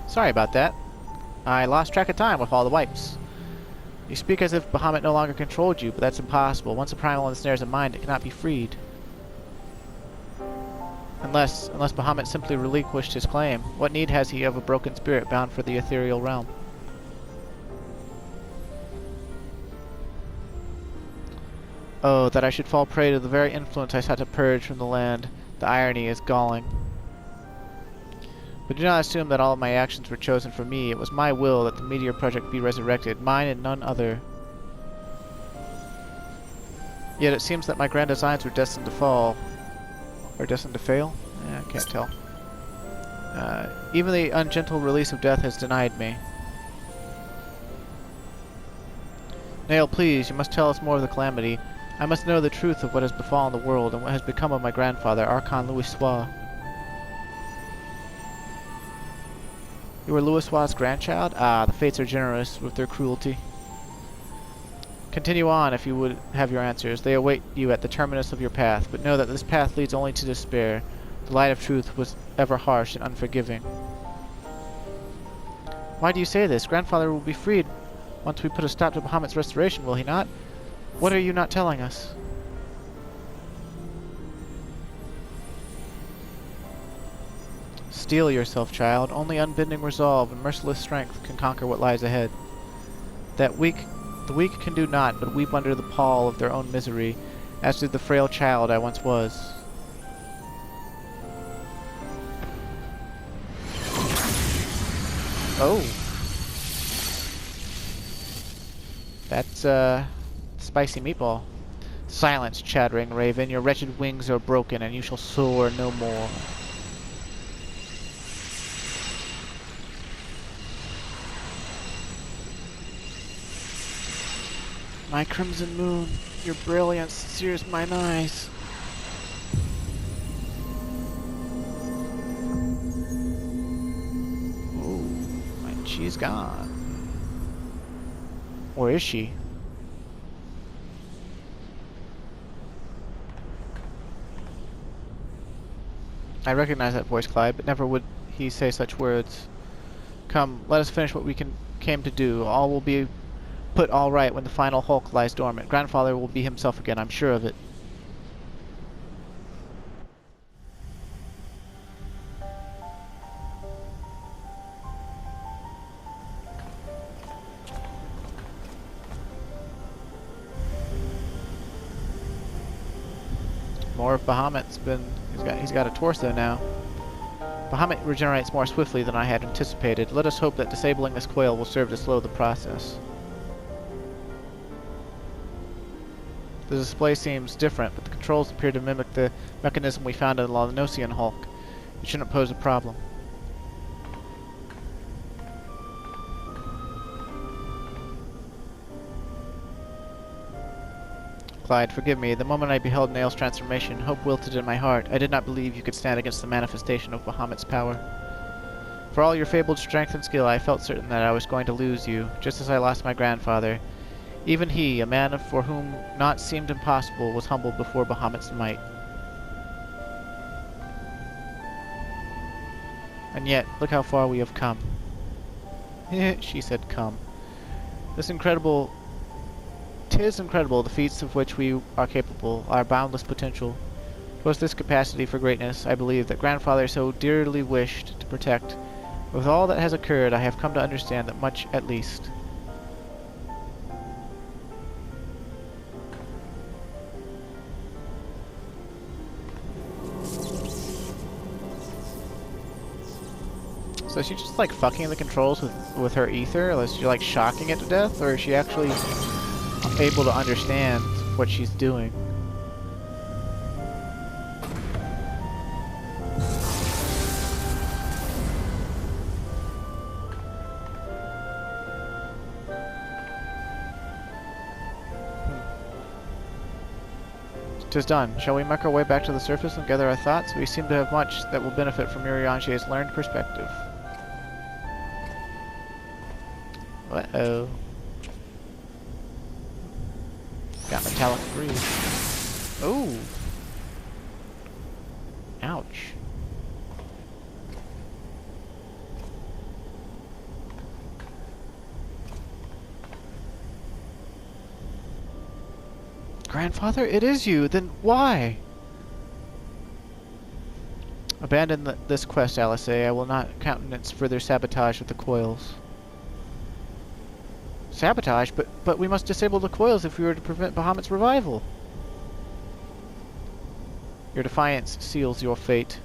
Sorry about that. I lost track of time with all the wipes. You speak as if Bahamut no longer controlled you, but that's impossible. Once a primal ensnares a mind, it cannot be freed. Unless Bahamut simply relinquished his claim. What need has he of a broken spirit bound for the ethereal realm? Oh, that I should fall prey to the very influence I sought to purge from the land. The irony is galling. But do not assume that all of my actions were chosen for me. It was my will that the Meteor Project be resurrected, mine and none other. Yet it seems that my grand designs were destined to fall. Or destined to fail? I can't tell. Even the ungentle release of death has denied me. Nail, please, you must tell us more of the calamity. I must know the truth of what has befallen the world and what has become of my grandfather, Archon Louis-Soix. You were Louis-Soix's grandchild? Ah, the fates are generous with their cruelty. Continue on if you would have your answers. They await you at the terminus of your path, but know that this path leads only to despair. The light of truth was ever harsh and unforgiving. Why do you say this? Grandfather will be freed once we put a stop to Bahamut's restoration, will he not? What are you not telling us? Steel yourself, child. Only unbending resolve and merciless strength can conquer what lies ahead. The weak can do naught but weep under the pall of their own misery, as did the frail child I once was. Oh. That's, spicy meatball. Silence, chattering raven. Your wretched wings are broken, and you shall soar no more. My crimson moon, your brilliance sears mine eyes. Ooh, and she's gone. Where is she? I recognize that voice, Clyde, but never would he say such words. Come, let us finish what we came to do. All will be put all right when the final hulk lies dormant. Grandfather will be himself again, I'm sure of it. More of Bahamut's been... He's got a torso now. Bahamut regenerates more swiftly than I had anticipated. Let us hope that disabling this coil will serve to slow the process. The display seems different, but the controls appear to mimic the mechanism we found in the Lanosian Hulk. It shouldn't pose a problem. Clyde, forgive me. The moment I beheld Nail's transformation, hope wilted in my heart. I did not believe you could stand against the manifestation of Bahamut's power. For all your fabled strength and skill, I felt certain that I was going to lose you, just as I lost my grandfather. Even he, a man for whom naught seemed impossible, was humbled before Bahamut's might. And yet, look how far we have come. She said come. Tis incredible the feats of which we are capable, our boundless potential. 'Twas this capacity for greatness, I believe, that Grandfather so dearly wished to protect. With all that has occurred, I have come to understand that much at least. So is she just like fucking the controls with her ether? Is she like shocking it to death? Or is she actually able to understand what she's doing? "'Tis done. Shall we make our way back to the surface and gather our thoughts? We seem to have much that will benefit from Urianger's learned perspective." Uh-oh. Got metallic breeze. Ooh. Ouch. Grandfather, it is you. Then why? Abandon this quest, Alice. I will not countenance further sabotage of the coils. Sabotage? But we must disable the coils if we were to prevent Bahamut's revival. Your defiance seals your fate.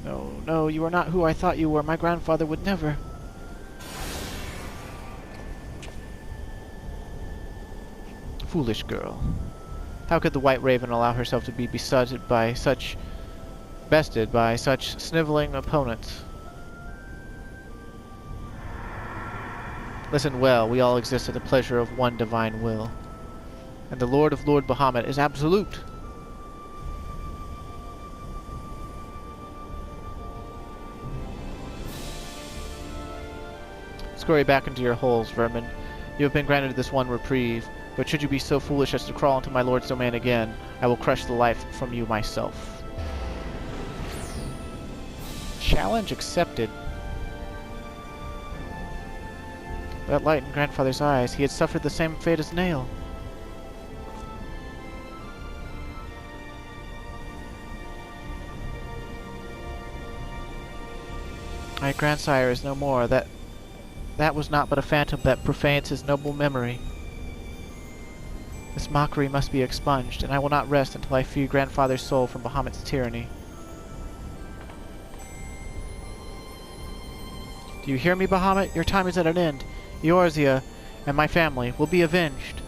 No, no, you are not who I thought you were. My grandfather would never. Foolish girl. How could the White Raven allow herself to be bested by such sniveling opponents? Listen well, we all exist at the pleasure of one divine will. And the Lord of Lord Bahamut is absolute. Scurry back into your holes, vermin. You have been granted this one reprieve, but should you be so foolish as to crawl into my lord's domain again, I will crush the life from you myself. Challenge accepted. That light in grandfather's eyes, he had suffered the same fate as Nail. My grandsire is no more. That was not but a phantom that profanes his noble memory. This mockery must be expunged, and I will not rest until I free grandfather's soul from Bahamut's tyranny. Do you hear me, Bahamut? Your time is at an end. Eorzea and my family will be avenged.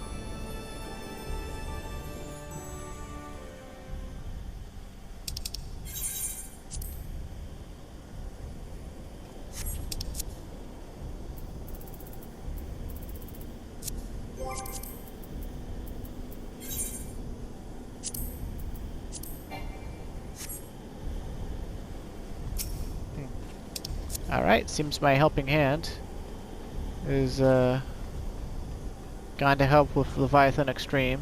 Alright, seems my helping hand is gone to help with Leviathan Extreme.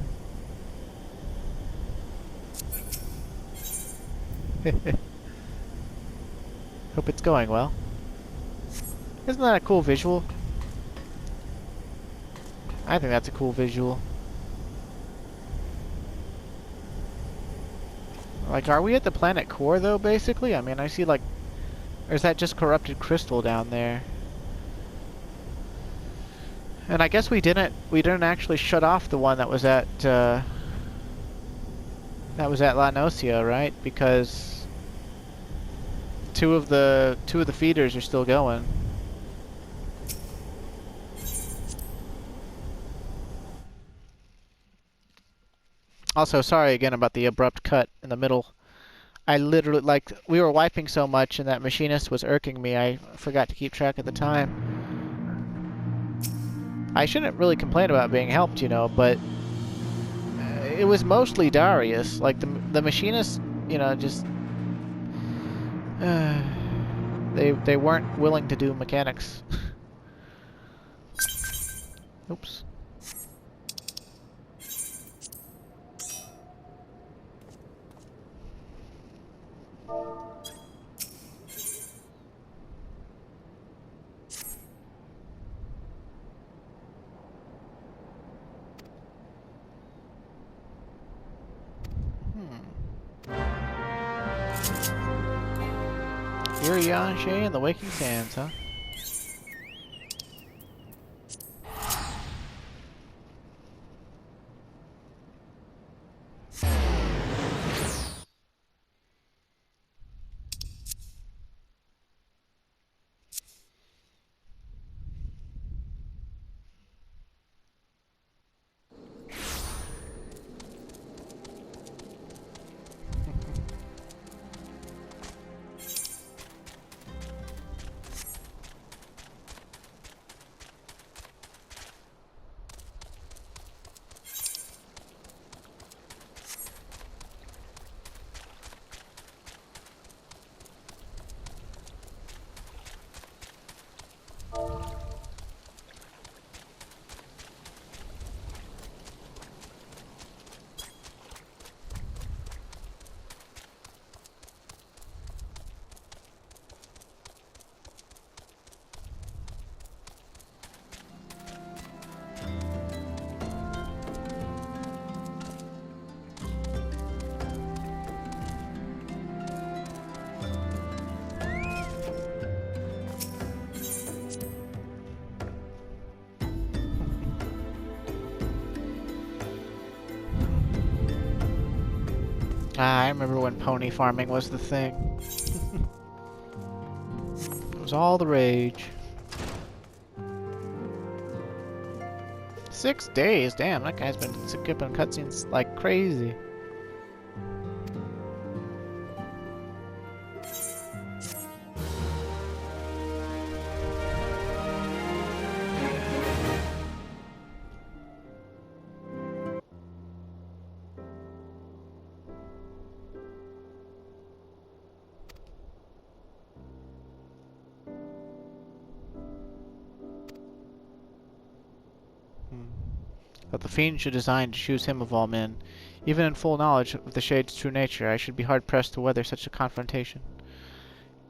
Hope it's going well. Isn't that a cool visual? I think that's a cool visual. Like, are we at the planet core though, basically? I mean, I see like... Or is that just corrupted crystal down there? And I guess we didn't actually shut off the one that was at La Nocia, right? Because two of the feeders are still going. Also, sorry again about the abrupt cut in the middle. I literally, like, we were wiping so much and that machinist was irking me, I forgot to keep track of the time. I shouldn't really complain about being helped, you know, but it was mostly Darius. Like, the machinist, you know, just... they weren't willing to do mechanics. Oops. Irianshe and the Waking Sands, huh? Ah, I remember when pony farming was the thing. It was all the rage. 6 days? Damn, that guy's been skipping cutscenes like crazy. That the fiend should design to choose him of all men. Even in full knowledge of the Shade's true nature, I should be hard-pressed to weather such a confrontation.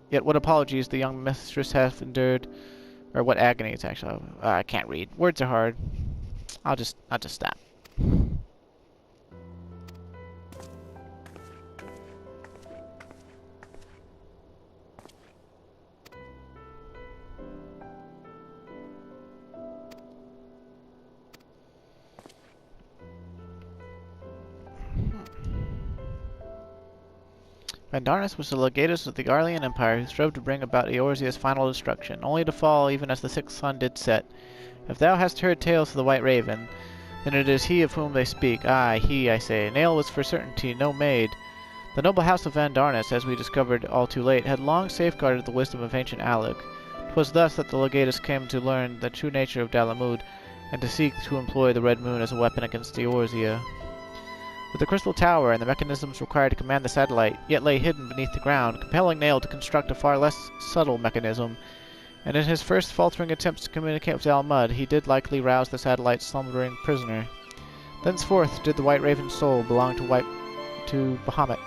Yet what apologies the young mistress hath endured, or what agonies, actually. I can't read. Words are hard. I'll just stop. Vandarnus was the legatus of the Garlean Empire who strove to bring about Eorzea's final destruction, only to fall even as the sixth sun did set. If thou hast heard tales of the White Raven, then it is he of whom they speak. Aye, he, I say. Nail was for certainty no maid. The noble house of Vandarnus, as we discovered all too late, had long safeguarded the wisdom of ancient Alec. 'Twas thus that the legatus came to learn the true nature of Dalamud, and to seek to employ the Red Moon as a weapon against Eorzea. But the crystal tower and the mechanisms required to command the satellite yet lay hidden beneath the ground, compelling Nail to construct a far less subtle mechanism, and in his first faltering attempts to communicate with Dalamud, he did likely rouse the satellite's slumbering prisoner. Thenceforth did the White Raven's soul belong to Bahamut.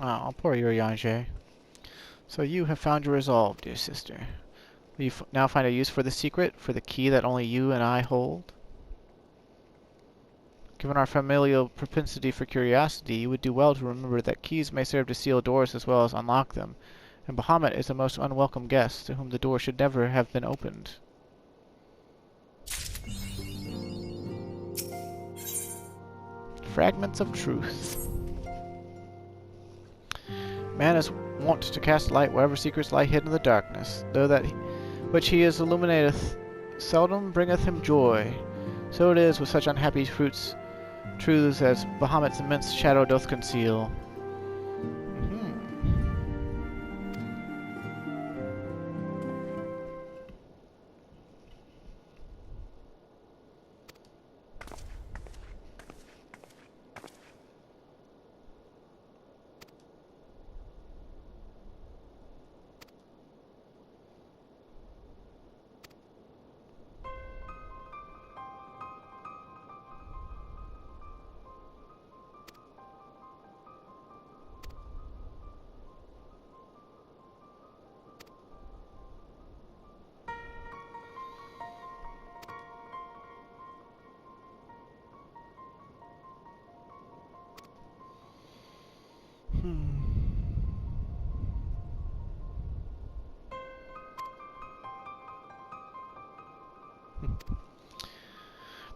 Oh, poor Urianger. So you have found your resolve, dear sister. Will you now find a use for the secret, for the key that only you and I hold? Given our familial propensity for curiosity, you would do well to remember that keys may serve to seal doors as well as unlock them, and Bahamut is a most unwelcome guest, to whom the door should never have been opened. Fragments of truth. Man is wont to cast light wherever secrets lie hid in the darkness, though that which he is illuminateth seldom bringeth him joy. So it is with such unhappy truths as Bahamut's immense shadow doth conceal.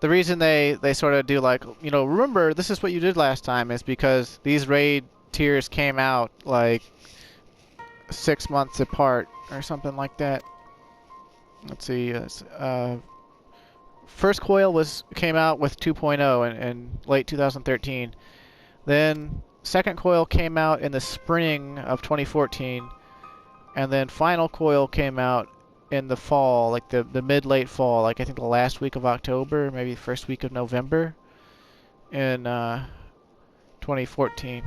The reason they sort of do like, you know, remember this is what you did last time is because these raid tiers came out like 6 months apart or something like that. Let's see, first coil came out with 2.0 in late 2013. Then second coil came out in the spring of 2014, and then final coil came out in the fall, like the mid-late fall, like I think the last week of October, maybe the first week of November in 2014.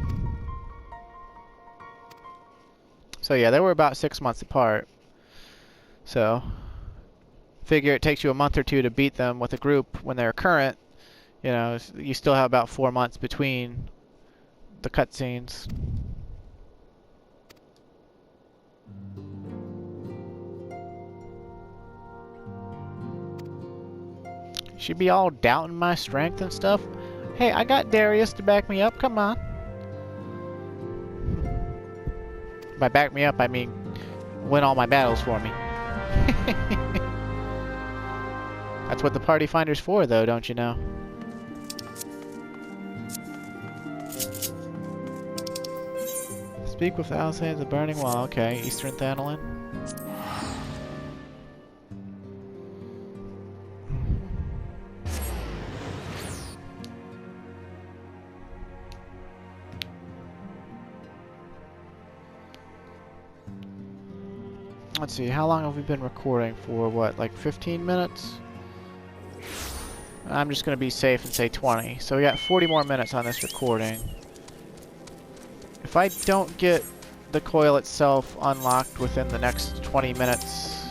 So yeah, they were about 6 months apart. So figure it takes you a month or two to beat them with a group when they're current. You know, you still have about 4 months between the cutscenes. She'd be all doubting my strength and stuff. Hey, I got Darius to back me up. Come on. By back me up, I mean win all my battles for me. That's what the party finder's for, though, don't you know? Speak with the outside of the burning wall. Okay, Eastern Thanolin. Let's see, how long have we been recording for? What, like 15 minutes? I'm just going to be safe and say 20. So we got 40 more minutes on this recording. If I don't get the coil itself unlocked within the next 20 minutes,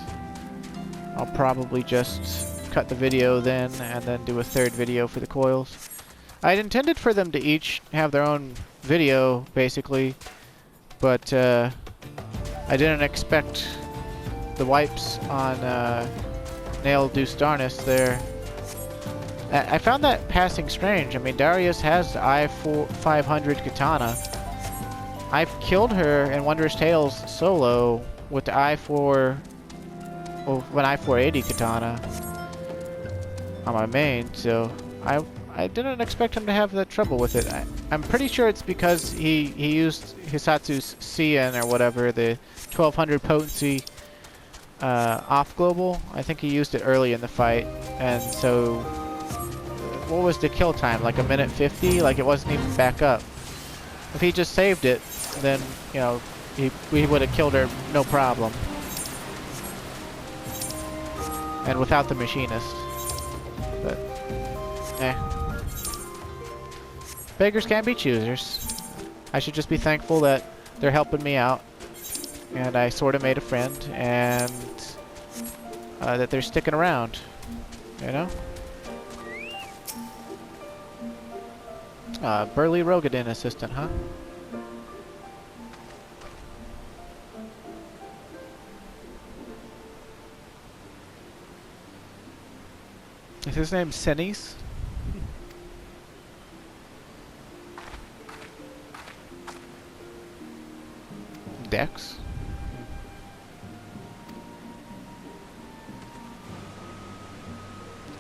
I'll probably just cut the video then and then do a third video for the coils. I'd intended for them to each have their own video, basically, but I didn't expect the wipes on Nail Dustarnis there. I found that passing strange. I mean, Darius has the I-500 katana. I've killed her in Wondrous Tales solo with the I-4... well, an I-480 katana on my main, so I didn't expect him to have that trouble with it. I'm pretty sure it's because he used Hisatsu's Cien or whatever, the 1200 potency off global. I think he used it early in the fight, and so what was the kill time? Like a minute 50? Like it wasn't even back up. If he just saved it, then, you know, we would have killed her no problem. And without the machinist. But, beggars can't be choosers. I should just be thankful that they're helping me out. And I sort of made a friend, and that they're sticking around, you know? Burly Rogadin assistant, huh? Is his name Senis? Dex?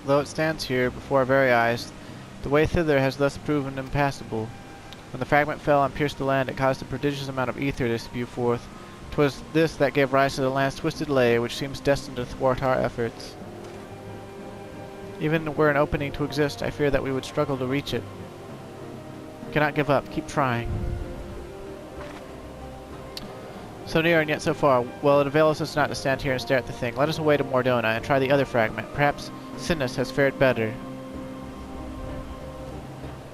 Though it stands here before our very eyes, the way thither has thus proven impassable. When the fragment fell and pierced the land, it caused a prodigious amount of ether to spew forth. 'Twas this that gave rise to the land's twisted lay, which seems destined to thwart our efforts. Even were an opening to exist, I fear that we would struggle to reach it. We cannot give up. Keep trying. So near and yet so far. Well, it avails us not to stand here and stare at the thing. Let us away to Mordona and try the other fragment. Perhaps Sinus has fared better.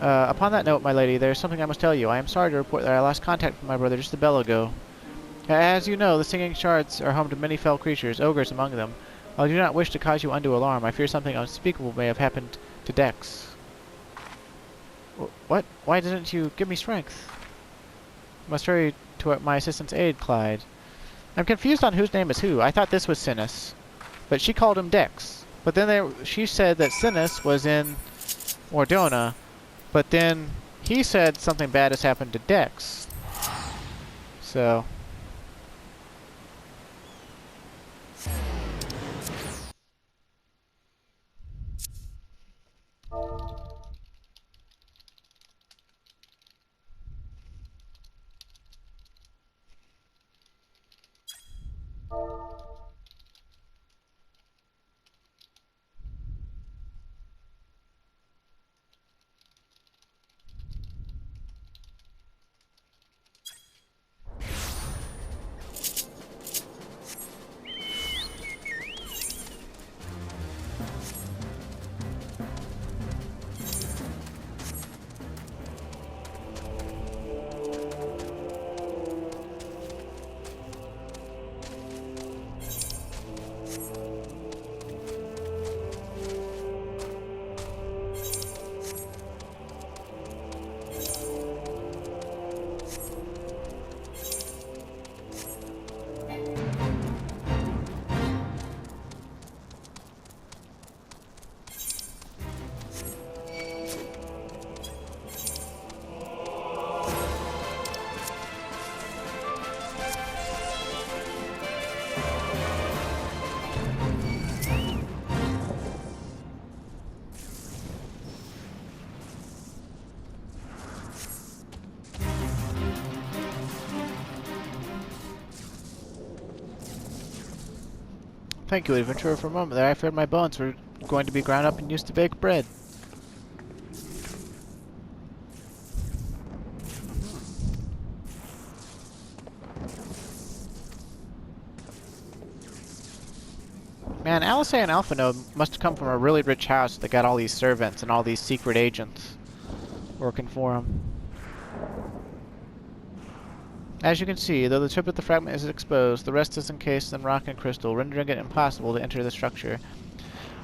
Upon that note, my lady, there is something I must tell you. I am sorry to report that I lost contact with my brother just a bell ago. As you know, the singing shards are home to many fell creatures, ogres among them. I do not wish to cause you undue alarm. I fear something unspeakable may have happened to Dex. What? Why didn't you give me strength? I must hurry to my assistant's aid, Clyde. I'm confused on whose name is who. I thought this was Sinus, but she called him Dex. But then she said that Sinus was in Mordona, but then he said something bad has happened to Dex. So... Thank you, adventurer. For a moment there, I feared my bones were going to be ground up and used to bake bread. Man, Alice and Alpha Node must have come from a really rich house that got all these servants and all these secret agents working for them. As you can see, though the tip of the fragment is exposed, the rest is encased in rock and crystal, rendering it impossible to enter the structure.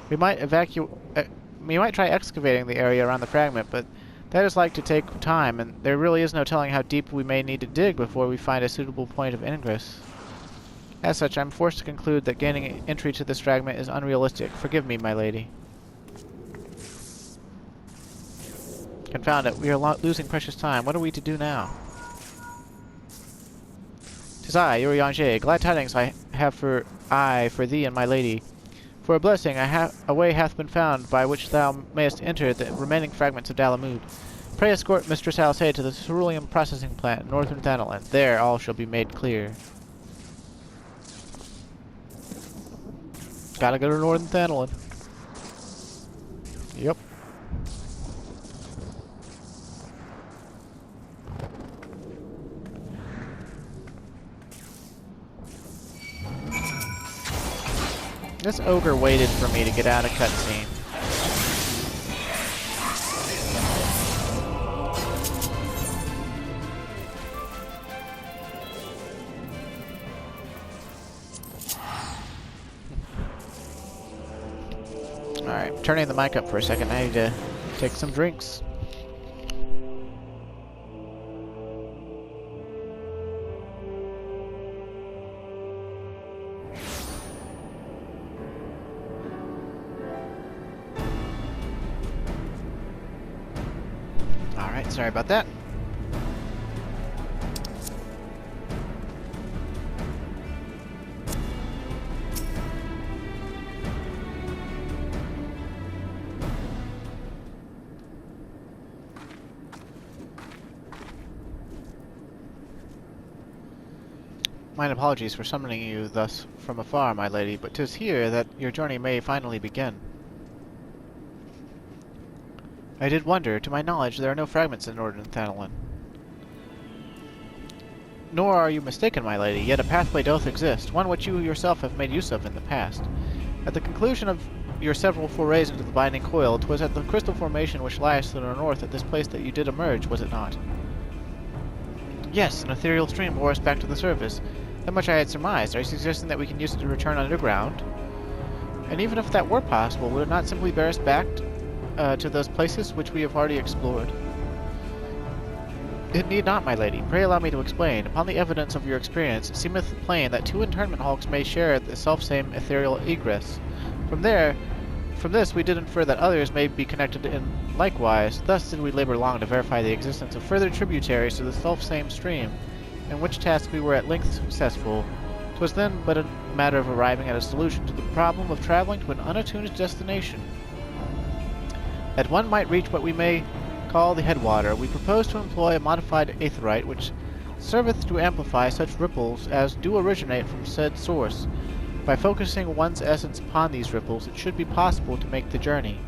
We might try excavating the area around the fragment, but that is like to take time, and there really is no telling how deep we may need to dig before we find a suitable point of ingress. As such, I'm forced to conclude that gaining entry to this fragment is unrealistic. Forgive me, my lady. Confound it, we are losing precious time. What are we to do now? 'Tis I, Urianger. Glad tidings I have for thee and my lady. For a blessing, a way hath been found by which thou mayest enter the remaining fragments of Dalamud. Pray escort Mistress Alice to the cerulean processing plant in northern Thanalan. There all shall be made clear. Gotta go to northern Thanalan. Yep. This ogre waited for me to get out of cutscene. Alright, turning the mic up for a second. I need to take some drinks. Alright, sorry about that. Mine apologies for summoning you thus from afar, my lady, but 'tis here that your journey may finally begin. I did wonder. To my knowledge, there are no fragments in northern Thanalan. Nor are you mistaken, my lady, yet a pathway doth exist, one which you yourself have made use of in the past. At the conclusion of your several forays into the binding coil, 'twas at the crystal formation which lies to the north at this place that you did emerge, was it not? Yes, an ethereal stream bore us back to the surface. That much I had surmised. Are you suggesting that we can use it to return underground? And even if that were possible, would it not simply bear us back to those places which we have already explored? It need not, my lady. Pray allow me to explain. Upon the evidence of your experience, it seemeth plain that two internment hulks may share the self-same ethereal egress. From this we did infer that others may be connected in likewise. Thus did we labor long to verify the existence of further tributaries to the self-same stream, in which task we were at length successful. 'Twas then but a matter of arriving at a solution to the problem of traveling to an unattuned destination. That one might reach what we may call the headwater, we propose to employ a modified aetherite which serveth to amplify such ripples as do originate from said source. By focusing one's essence upon these ripples, it should be possible to make the journey.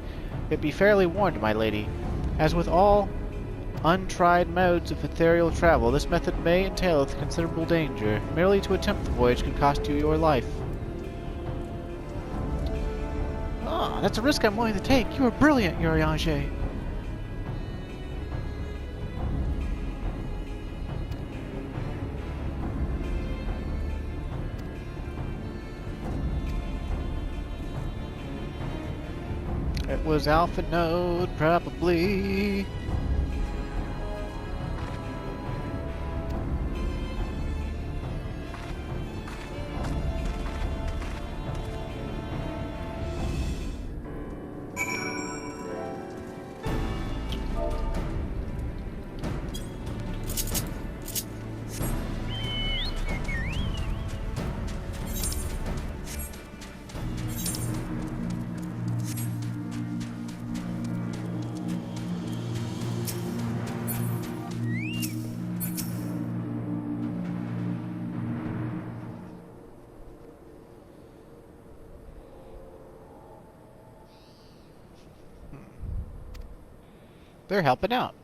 Yet be fairly warned, my lady. As with all untried modes of ethereal travel, this method may entail considerable danger. Merely to attempt the voyage could cost you your life. Ah, that's a risk I'm willing to take. You are brilliant, Urianger. It was Alpha Node, probably. They're helping out.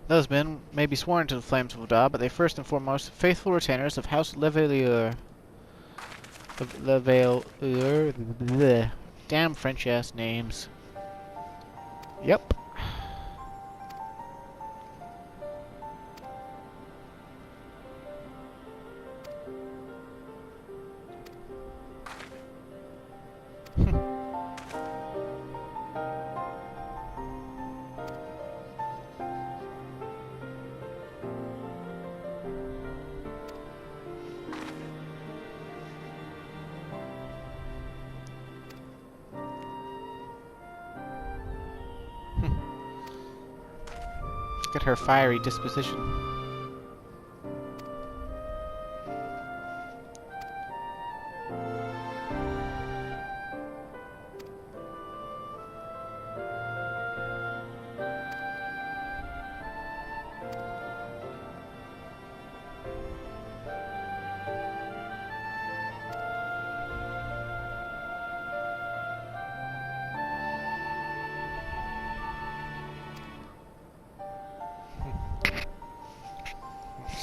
Those men may be sworn to the flames of Oda, but they first and foremost faithful retainers of House Leveilleur. Leveilleur. Bleh. Damn French-ass names. Yep. Look at her fiery disposition.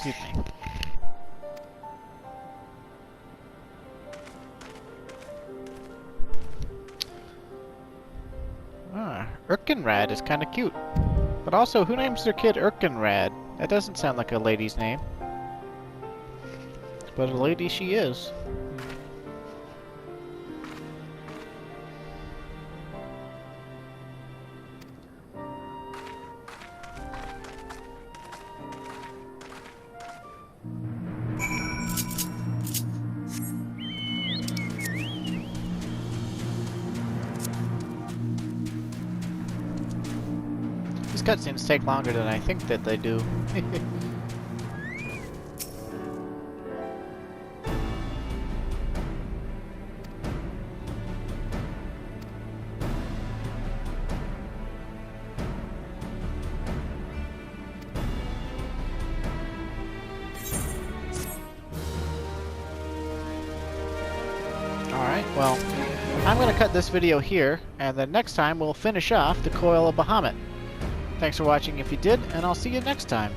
Excuse me. Ah, Erkenrad is kind of cute. But also, who names their kid Erkenrad? That doesn't sound like a lady's name. But a lady she is. These cutscenes take longer than I think that they do. Alright, well, I'm going to cut this video here, and then next time we'll finish off the Coil of Bahamut. Thanks for watching if you did, and I'll see you next time.